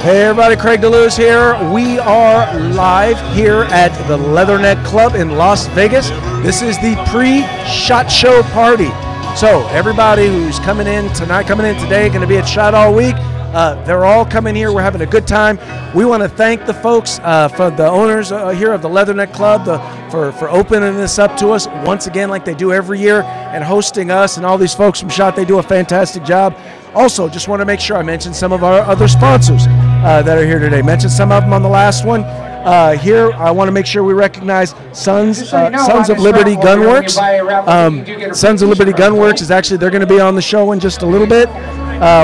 Hey everybody, Craig DeLuz here. We are live here at the Leatherneck Club in Las Vegas. This is the pre-SHOT Show party. So everybody who's coming in tonight, coming in today, going to be at SHOT all week. They're all coming here. We're having a good time. We want to thank the folks, for the owners here of the Leatherneck Club for opening this up to us once again like they do every year and hosting us and all these folks from SHOT. They do a fantastic job. Also, just want to make sure I mention some of our other sponsors that are here today. Mentioned some of them on the last one. Here, I want to make sure we recognize Sons of Liberty Gunworks. Sons of Liberty Gunworks is actually, they're going to be on the show in just a little bit.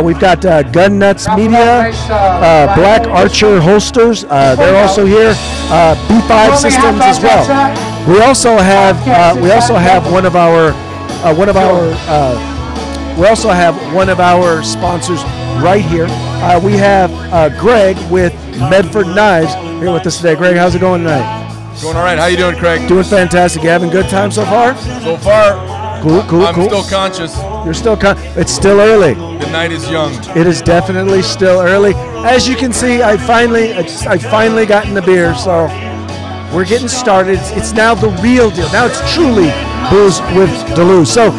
We've got Gun Nuts Media, Black Archer Holsters. They're also here. B5 Systems as well. We also have one of our sponsors right here. We have Greg with Medford Knives here with us today. Greg, how's it going tonight? Going all right. How you doing, Craig? Doing fantastic. You having a good time so far? So far. Cool. I'm still conscious. You're still it's still early. The night is young. It is definitely still early. As you can see, I finally gotten the beer, so we're getting started. It's now the real deal. Now it's truly Booze with DeLuz. So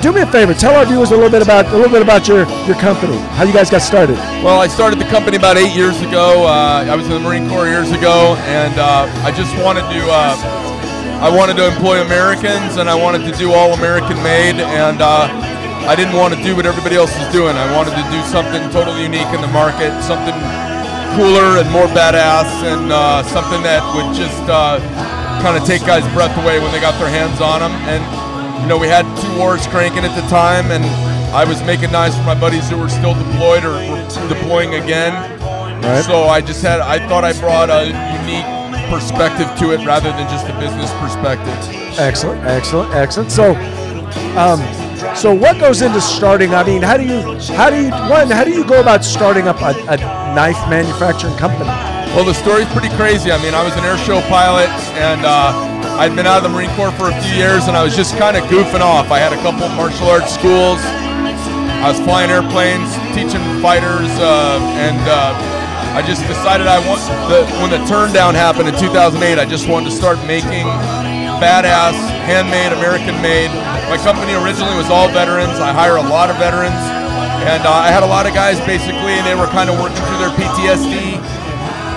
do me a favor. Tell our viewers a little bit about your company. How you guys got started? Well, I started the company about 8 years ago. I was in the Marine Corps years ago, and I just wanted to. I wanted to employ Americans, and I wanted to do all American made, and I didn't want to do what everybody else was doing. I wanted to do something totally unique in the market, something cooler and more badass, and something that would just kind of take guys' breath away when they got their hands on them. And you know, we had 2 wars cranking at the time, and I was making knives for my buddies who were still deployed or were deploying again. Right. So I thought I brought a unique perspective to it rather than just a business perspective. Excellent. So what goes into starting? I mean, how do you go about starting up a knife manufacturing company? Well, the story's pretty crazy. I mean, I was an air show pilot, and I'd been out of the Marine Corps for a few years, and I was just kind of goofing off. I had a couple of martial arts schools. I was flying airplanes, teaching fighters, and I just decided when the turn down happened in 2008, I just wanted to start making badass, handmade, American-made. My company originally was all veterans. I hire a lot of veterans, and I had a lot of guys basically, and they were kind of working through their PTSD,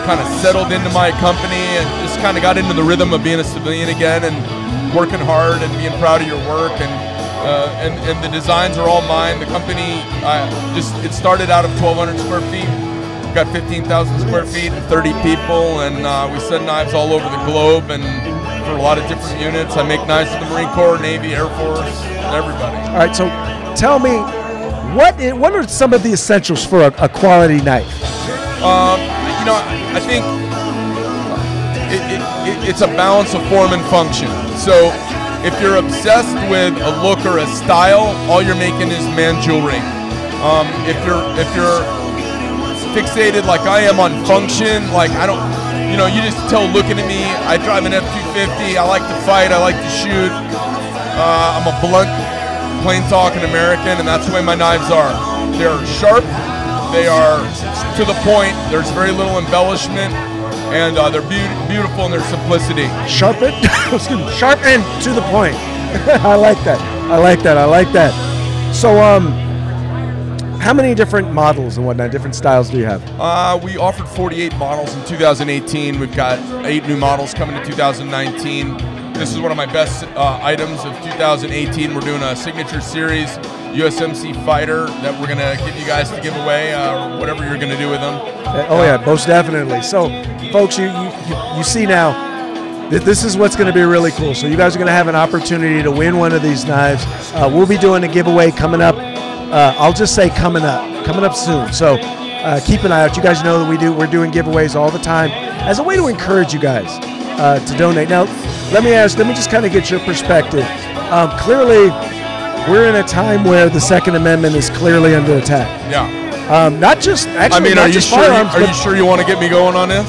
kind of settled into my company, and just kind of got into the rhythm of being a civilian again and working hard and being proud of your work. And the designs are all mine. The company, it started out of 1,200 square feet. Got 15,000 square feet and 30 people, and we send knives all over the globe and for a lot of different units. I make knives for the Marine Corps, Navy, Air Force, everybody. All right, so tell me, what are some of the essentials for a quality knife? You know, I think it's a balance of form and function. So if you're obsessed with a look or a style, all you're making is man jewelry. If you're fixated like I am on function, like you just tell looking at me. I drive an F-250. I like to fight. I like to shoot. I'm a blunt, plain talking American, and that's the way my knives are. They're sharp. They are to the point. There's very little embellishment, and they're beautiful in their simplicity. Sharp and to the point. I like that. So how many different models and whatnot, different styles do you have? We offered 48 models in 2018. We've got 8 new models coming in 2019. This is one of my best items of 2018. We're doing a signature series USMC fighter that we're going to give you guys to give away, or whatever you're going to do with them. Oh yeah, most definitely. So folks, you see now, this is what's going to be really cool. So you guys are going to have an opportunity to win one of these knives. We'll be doing a giveaway coming up. I'll just say coming up soon. So keep an eye out. You guys know that we're doing giveaways all the time as a way to encourage you guys to donate. Now, let me just kind of get your perspective. Clearly, we're in a time where the Second Amendment is clearly under attack. Yeah. Not just actually. I mean, are you sure you want to get me going on this?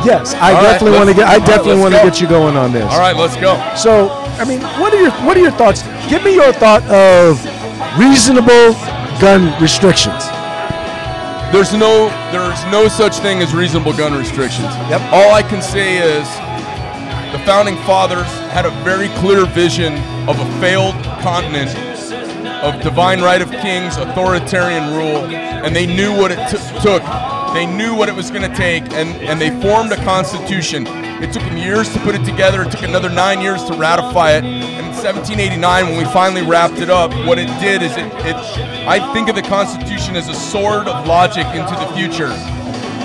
Yes, I definitely want to get you going on this. All right, let's go. So, I mean, what are your thoughts? Give me your thought of reasonable gun restrictions. there's no such thing as reasonable gun restrictions. Yep. All I can say is the founding fathers had a very clear vision of a failed continent, of divine right of kings, authoritarian rule, and they knew what it took. They knew what it was going to take, and they formed a constitution. It took them years to put it together. It took another 9 years to ratify it. And in 1789, when we finally wrapped it up, what it did is I think of the Constitution as a sword of logic into the future.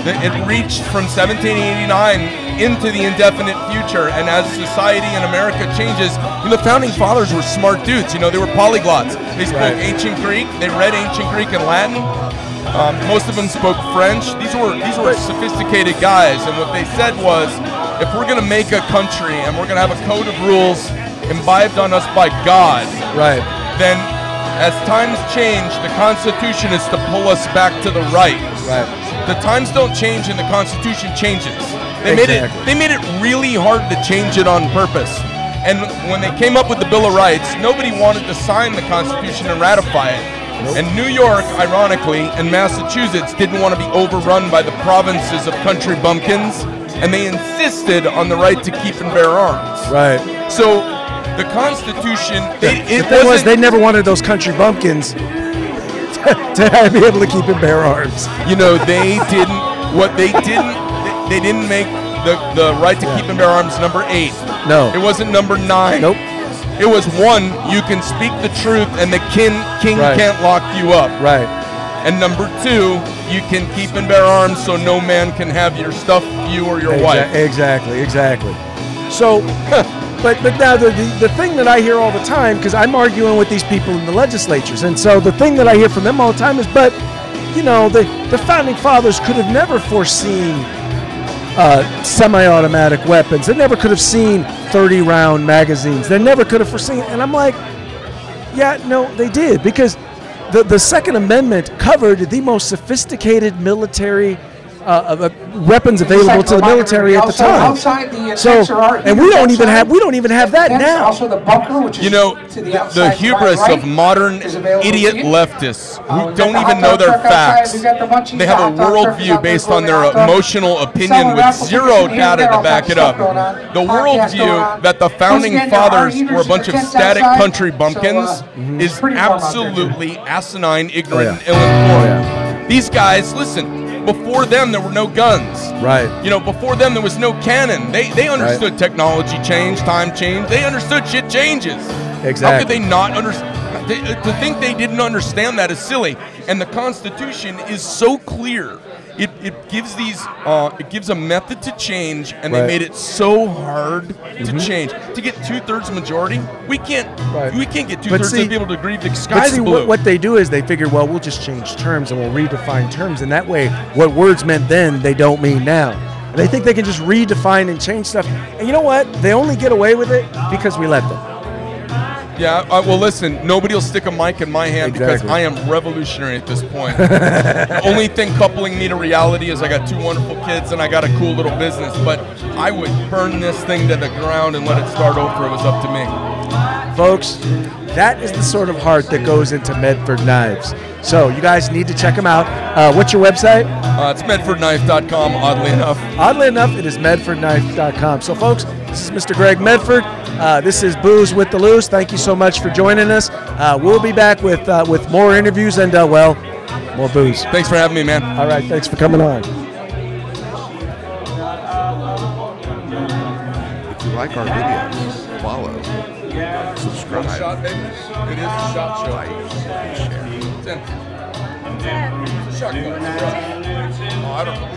It reached from 1789 into the indefinite future, and as society in America changes, the founding fathers were smart dudes. They were polyglots. They spoke ancient Greek. They read ancient Greek and Latin. Most of them spoke French. These were sophisticated guys, and what they said was, if we're going to make a country and we're going to have a code of rules imbibed on us by God, then as times change, the Constitution is to pull us back to the right. The times don't change, and the Constitution changes. They made it really hard to change it on purpose. And when they came up with the Bill of Rights, nobody wanted to sign the Constitution and ratify it. And New York, ironically, and Massachusetts didn't want to be overrun by the provinces of country bumpkins, and they insisted on the right to keep and bear arms. So the Constitution, they never wanted those country bumpkins to be able to keep and bear arms. They didn't make the right to keep and bear arms number 8. No. It wasn't number 9. Nope. It was 1, you can speak the truth and the king can't lock you up. And number 2, you can keep and bear arms so no man can have your stuff, you or your wife. Exactly. So, but now the thing that I hear all the time, because I'm arguing with these people in the legislatures, and so the thing that I hear from them all the time is, but, the founding fathers could have never foreseen semi-automatic weapons. They never could have seen 30-round magazines. They never could have foreseen. And I'm like, yeah, no, they did, because the Second Amendment covered the most sophisticated military weapons available to the military at the time. And we don't even have that now. Also the bunker, which is the hubris of modern idiot leftists who don't even know their facts. They have a worldview based on their emotional opinion with zero data to back it up. The worldview that the founding fathers were a bunch of static country bumpkins is absolutely asinine, ignorant, and ill-informed. These guys, listen. Before them, there were no guns. Before them, there was no cannon. They understood technology change, time change. They understood shit changes. How could they not understand? To think they didn't understand that is silly. And the Constitution is so clear. It gives a method to change, and they made it so hard to change. To get 2/3 majority, we can't get 2/3 of people to agree. The sky's blue. What they do is they figure, well, we'll just change terms and we'll redefine terms, and that way, what words meant then they don't mean now. And they think they can just redefine and change stuff. And you know what? They only get away with it because we let them. Yeah, well, listen, nobody will stick a mic in my hand because I am revolutionary at this point. The only thing coupling me to reality is I got 2 wonderful kids and I got a cool little business, but I would burn this thing to the ground and let it start over. It was up to me. Folks, that is the sort of heart that goes into Medford Knives. So you guys need to check them out. What's your website? It's medfordknife.com, oddly enough. Oddly enough, it is medfordknife.com. So folks, this is Mr. Greg Medford. This is Booze with DeLuz. Thank you so much for joining us. We'll be back with more interviews and, more booze. Thanks for having me, man. All right, thanks for coming on. If you like our videos, follow, subscribe, One shot, baby. It is a shot show. like, and share. 10. It's a shotgun. Oh, I don't know.